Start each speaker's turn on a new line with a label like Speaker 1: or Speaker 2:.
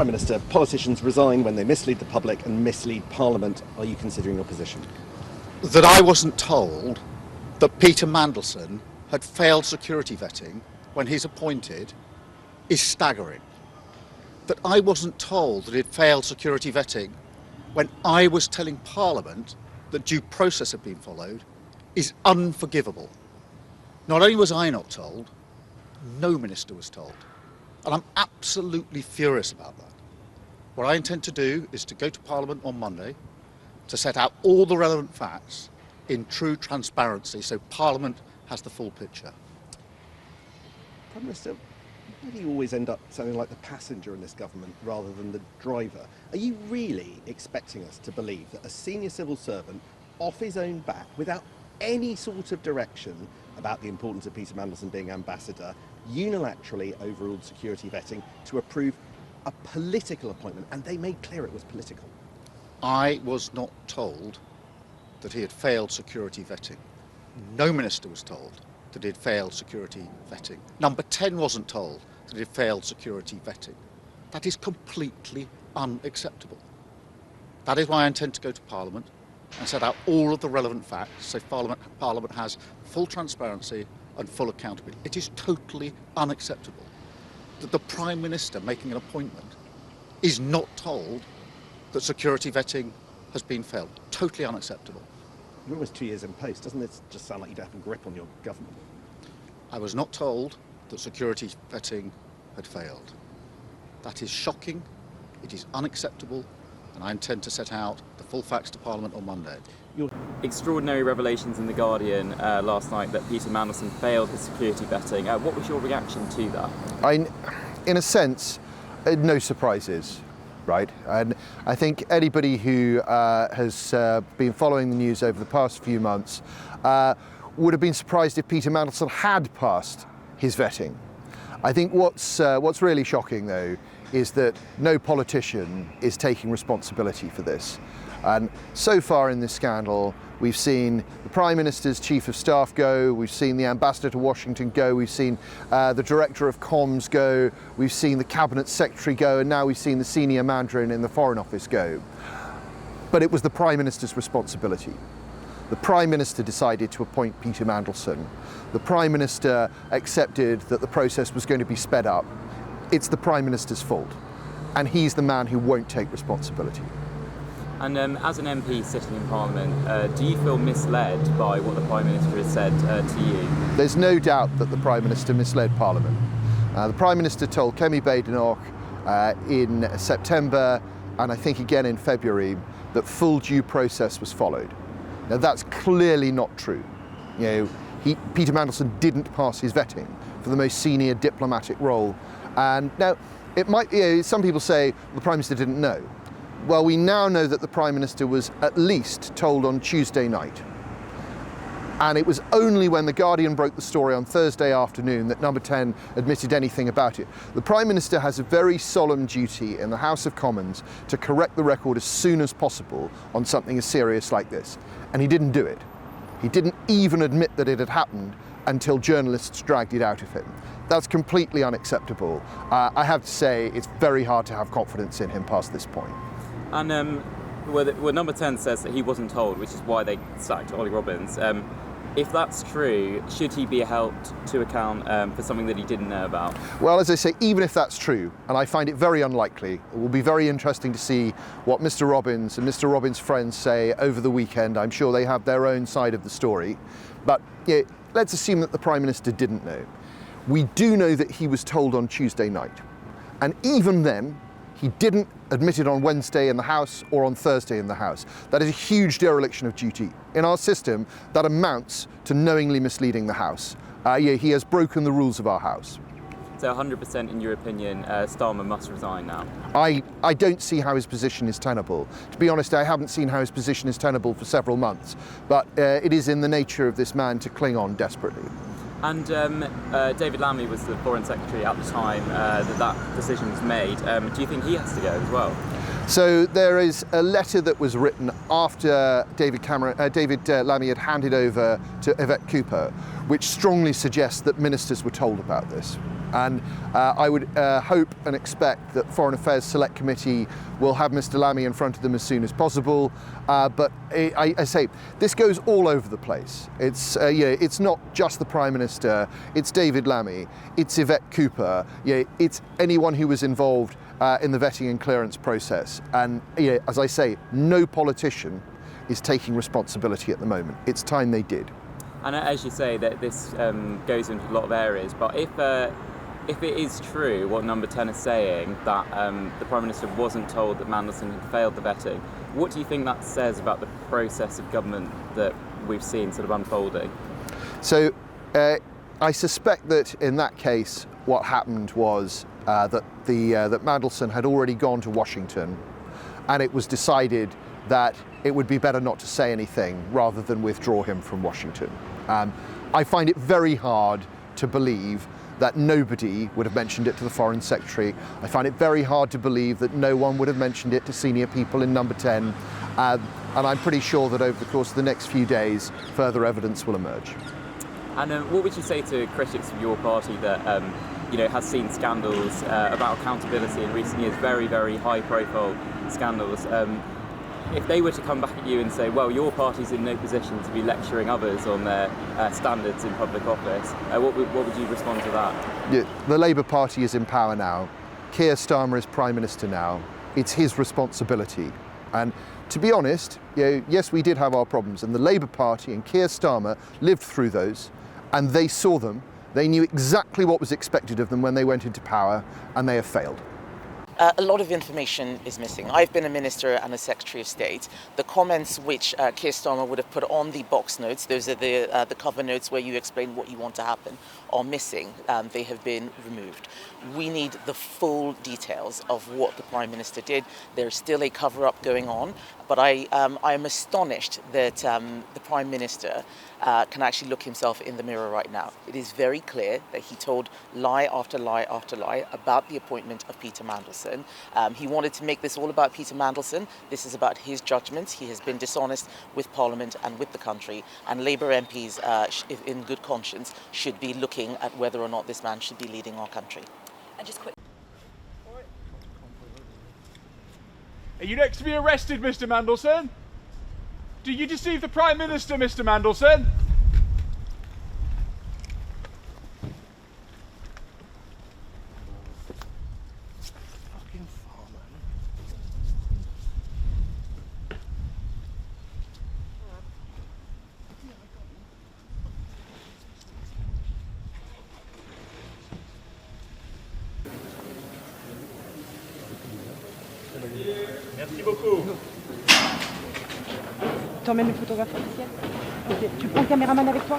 Speaker 1: Prime Minister, politicians resign when they mislead the public and mislead Parliament. Are you considering your position?
Speaker 2: That I wasn't told that Peter Mandelson had failed security vetting when he's appointed is staggering. That I wasn't told that he'd failed security vetting when I was telling Parliament that due process had been followed is unforgivable. Not only was I not told, no minister was told. And I'm absolutely furious about that. What I intend to do is to go to Parliament on Monday to set out all the relevant facts in true transparency so Parliament has the full picture.
Speaker 1: Prime Minister, why do you always end up sounding like the passenger in this government rather than the driver? Are you really expecting us to believe that a senior civil servant, off his own back, without any sort of direction about the importance of Peter Mandelson being ambassador, unilaterally overruled security vetting to approve a political appointment, and they made clear it was political?
Speaker 2: I was not told that he had failed security vetting. No minister was told that he had failed security vetting. Number 10 wasn't told that he had failed security vetting. That is completely unacceptable. That is why I intend to go to Parliament and set out all of the relevant facts so Parliament has full transparency and full accountability. It is totally unacceptable that the Prime Minister making an appointment is not told that security vetting has been failed. Totally unacceptable.
Speaker 1: You're almost 2 years in post. Doesn't this just sound like you don't have a grip on your government?
Speaker 2: I was not told that security vetting had failed. That is shocking, it is unacceptable, and I intend to set out the full facts to Parliament on Monday.
Speaker 3: Extraordinary revelations in The Guardian last night that Peter Mandelson failed his security vetting. What was your reaction to that?
Speaker 4: In a sense, no surprises, right? And I think anybody who has been following the news over the past few months would have been surprised if Peter Mandelson had passed his vetting. I think what's really shocking, though, is that no politician is taking responsibility for this. And so far in this scandal, we've seen the Prime Minister's Chief of Staff go, we've seen the Ambassador to Washington go, we've seen the Director of Comms go, we've seen the Cabinet Secretary go, and now we've seen the Senior Mandarin in the Foreign Office go. But it was the Prime Minister's responsibility. The Prime Minister decided to appoint Peter Mandelson. The Prime Minister accepted that the process was going to be sped up. It's the Prime Minister's fault, and he's the man who won't take responsibility.
Speaker 3: And as an MP sitting in Parliament, do you feel misled by what the Prime Minister has said to you?
Speaker 4: There's no doubt that the Prime Minister misled Parliament. The Prime Minister told Kemi Badenoch in September, and I think again in February, that full due process was followed. Now that's clearly not true. Peter Mandelson didn't pass his vetting for the most senior diplomatic role. And now, it might, some people say the Prime Minister didn't know. Well, we now know that the Prime Minister was at least told on Tuesday night. And it was only when The Guardian broke the story on Thursday afternoon that Number 10 admitted anything about it. The Prime Minister has a very solemn duty in the House of Commons to correct the record as soon as possible on something as serious like this. And he didn't do it. He didn't even admit that it had happened until journalists dragged it out of him. That's completely unacceptable. I have to say, it's very hard to have confidence in him past this point.
Speaker 3: And well, Number 10 says that he wasn't told, which is why they sacked Sir Olly Robbins. If that's true, should he be held to account for something that he didn't know about?
Speaker 4: Well, as I say, even if that's true, and I find it very unlikely, it will be very interesting to see what Mr. Robbins and Mr. Robbins' friends say over the weekend. I'm sure they have their own side of the story. But let's assume that the Prime Minister didn't know. We do know that he was told on Tuesday night. And even then, he didn't admit it on Wednesday in the House or on Thursday in the House. That is a huge dereliction of duty. In our system, that amounts to knowingly misleading the House. He has broken the rules of our House.
Speaker 3: So 100% in your opinion, Starmer must resign now?
Speaker 4: I don't see how his position is tenable. To be honest, I haven't seen how his position is tenable for several months. But it is in the nature of this man to cling on desperately.
Speaker 3: And David Lammy was the Foreign Secretary at the time that decision was made. Do you think he has to go as well?
Speaker 4: So there is a letter that was written after David Lammy had handed over to Yvette Cooper, which strongly suggests that ministers were told about this. And I would hope and expect that Foreign Affairs Select Committee will have Mr Lammy in front of them as soon as possible. But I say, this goes all over the place. It's not just the Prime Minister, it's David Lammy, it's Yvette Cooper, it's anyone who was involved in the vetting and clearance process. And as I say, no politician is taking responsibility at the moment. It's time they did.
Speaker 3: And as you say, that this goes into a lot of areas, but if it is true what Number 10 is saying, that the Prime Minister wasn't told that Mandelson had failed the vetting, what do you think that says about the process of government that we've seen sort of unfolding?
Speaker 4: So I suspect that in that case what happened was that Mandelson had already gone to Washington, and it was decided that it would be better not to say anything rather than withdraw him from Washington. I find it very hard to believe that nobody would have mentioned it to the Foreign Secretary. I find it very hard to believe that no one would have mentioned it to senior people in Number 10. And I'm pretty sure that over the course of the next few days, further evidence will emerge.
Speaker 3: And what would you say to critics of your party that has seen scandals about accountability in recent years, very, very high-profile scandals? If they were to come back at you and say, well, your party's in no position to be lecturing others on their standards in public office, what would you respond to that?
Speaker 4: Yeah, the Labour Party is in power now. Keir Starmer is Prime Minister now. It's his responsibility. And to be honest, yes, we did have our problems, and the Labour Party and Keir Starmer lived through those, and they saw them. They knew exactly what was expected of them when they went into power, and they have failed.
Speaker 5: A lot of information is missing. I've been a minister and a Secretary of State. The comments which Keir Starmer would have put on the box notes, those are the cover notes where you explain what you want to happen, are missing. They have been removed. We need the full details of what the Prime Minister did. There's still a cover-up going on, but I am astonished that the Prime Minister can actually look himself in the mirror right now. It is very clear that he told lie after lie after lie about the appointment of Peter Mandelson. He wanted to make this all about Peter Mandelson. This is about his judgments. He has been dishonest with Parliament and with the country, and Labour MPs, in good conscience, should be looking at whether or not this man should be leading our country.
Speaker 6: And just quick.
Speaker 7: Are you next to be arrested, Mr. Mandelson? Do you deceive the Prime Minister, Mr. Mandelson?
Speaker 1: Fucking farmer.
Speaker 7: Merci beaucoup.
Speaker 6: T'emmènes le photographe officiel. Ok. Tu prends le caméraman avec toi?